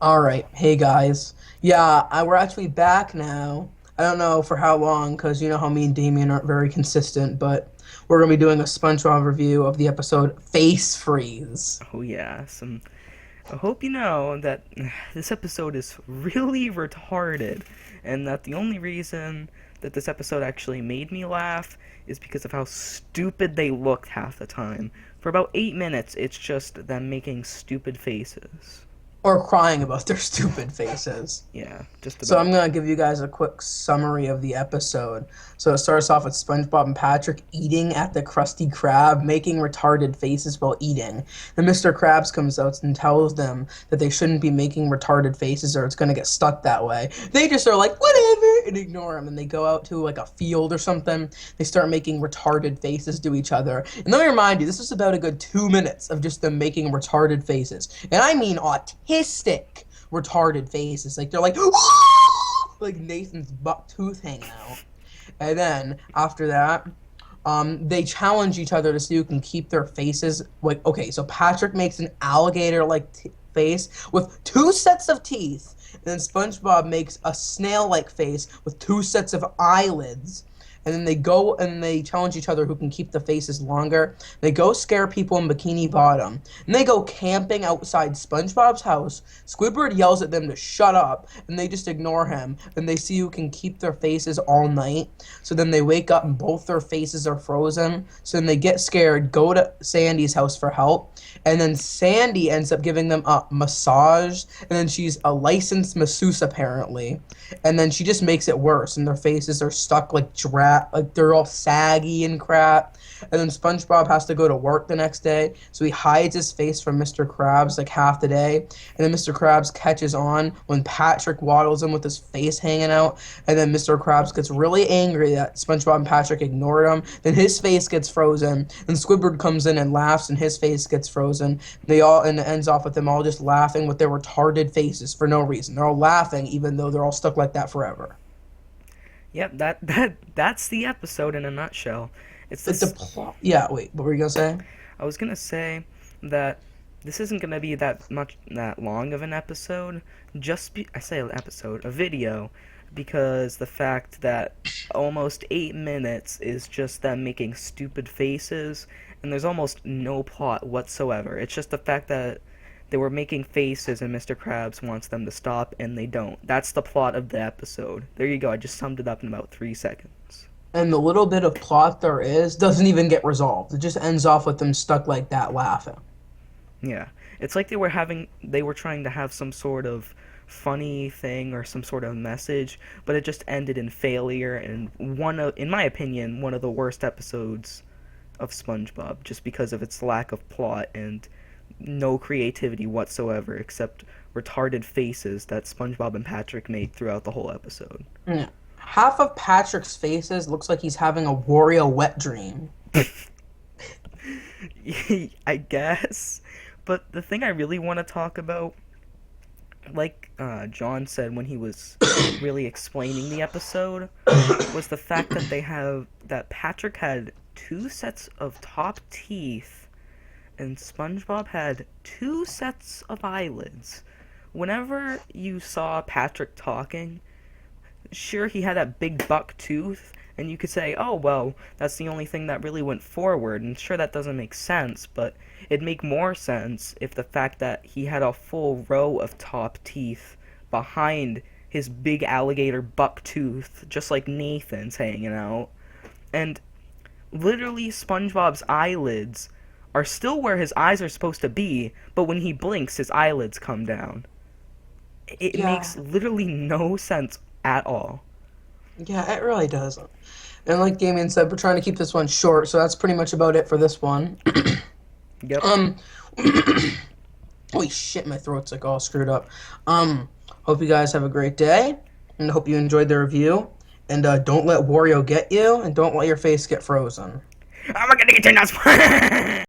All right, hey guys. Yeah, we're actually back now. I don't know for how long, because you know how me and Damien aren't very consistent, but we're gonna be doing a SpongeBob review of the episode Face Freeze. Oh yeah, some. I hope you know that this episode is really retarded, and that the only reason that this episode actually made me laugh is because of how stupid they looked half the time. For about 8 minutes, it's just them making stupid faces. Or crying about their stupid faces. Yeah, just So I'm about. gonna give you guys a quick summary of the episode. So it starts off with SpongeBob and Patrick eating at the Krusty Krab, making retarded faces while eating. And Mr. Krabs comes out and tells them that they shouldn't be making retarded faces or it's gonna get stuck that way. They just are like, whatever, and ignore him. And they go out to like a field or something. They start making retarded faces to each other. And let me remind you, this is about a good 2 minutes of just them making retarded faces. And I mean autistic retarded faces. Like they're like, like Nathan's buck tooth hanging out. And then after that, they challenge each other to see who can keep their faces. Like, okay, so Patrick makes an alligator-like face with two sets of teeth, and then SpongeBob makes a snail-like face with two sets of eyelids. And then they go and they challenge each other who can keep the faces longer. They go scare people in Bikini Bottom. And they go camping outside SpongeBob's house. Squidward yells at them to shut up, and they just ignore him. And they see who can keep their faces all night. So then they wake up and both their faces are frozen. So then they get scared, go to Sandy's house for help. And then Sandy ends up giving them a massage. And then she's a licensed masseuse apparently. And then she just makes it worse, and their faces are stuck like they're all saggy and crap. And then SpongeBob has to go to work the next day, so he hides his face from Mr. Krabs like half the day. And then Mr. Krabs catches on when Patrick waddles him with his face hanging out. And then Mr. Krabs gets really angry that SpongeBob and Patrick ignored him. Then his face gets frozen, and Squidward comes in and laughs, and his face gets frozen. And it ends off with them all just laughing with their retarded faces for no reason. They're all laughing even though they're all stuck like that forever. Yep, that's the episode in a nutshell. It's Like the this. plot. Yeah, wait, what were you gonna say? I was gonna say that this isn't gonna be that long of an episode. I say an episode, a video, because the fact that almost 8 minutes is just them making stupid faces, and there's almost no plot whatsoever. It's just the fact that they were making faces and Mr. Krabs wants them to stop and they don't. That's the plot of the episode. There you go. I just summed it up in about 3 seconds. And the little bit of plot there is doesn't even get resolved. It just ends off with them stuck like that laughing. Yeah. It's like they were trying to have some sort of funny thing or some sort of message, but it just ended in failure and in my opinion, one of the worst episodes of SpongeBob just because of its lack of plot and no creativity whatsoever except retarded faces that SpongeBob and Patrick made throughout the whole episode. Yeah. Half of Patrick's faces looks like he's having a Wario wet dream. I guess. But the thing I really want to talk about, like John said when he was really explaining the episode, was the fact that Patrick had two sets of top teeth and SpongeBob had two sets of eyelids. Whenever you saw Patrick talking, sure he had that big buck tooth, and you could say, oh, well, that's the only thing that really went forward, and sure that doesn't make sense, but it'd make more sense if the fact that he had a full row of top teeth behind his big alligator buck tooth, just like Nathan's hanging out. And literally, SpongeBob's eyelids are still where his eyes are supposed to be, but when he blinks, his eyelids come down. It Yeah, makes literally no sense at all. yeah, it really does. And like Damien said, we're trying to keep this one short, so that's pretty much about it for this one. Yep. um, holy shit, my throat's like all screwed up. Hope you guys have a great day, and hope you enjoyed the review. And don't let Wario get you, and don't let your face get frozen. I'm gonna get your nuts.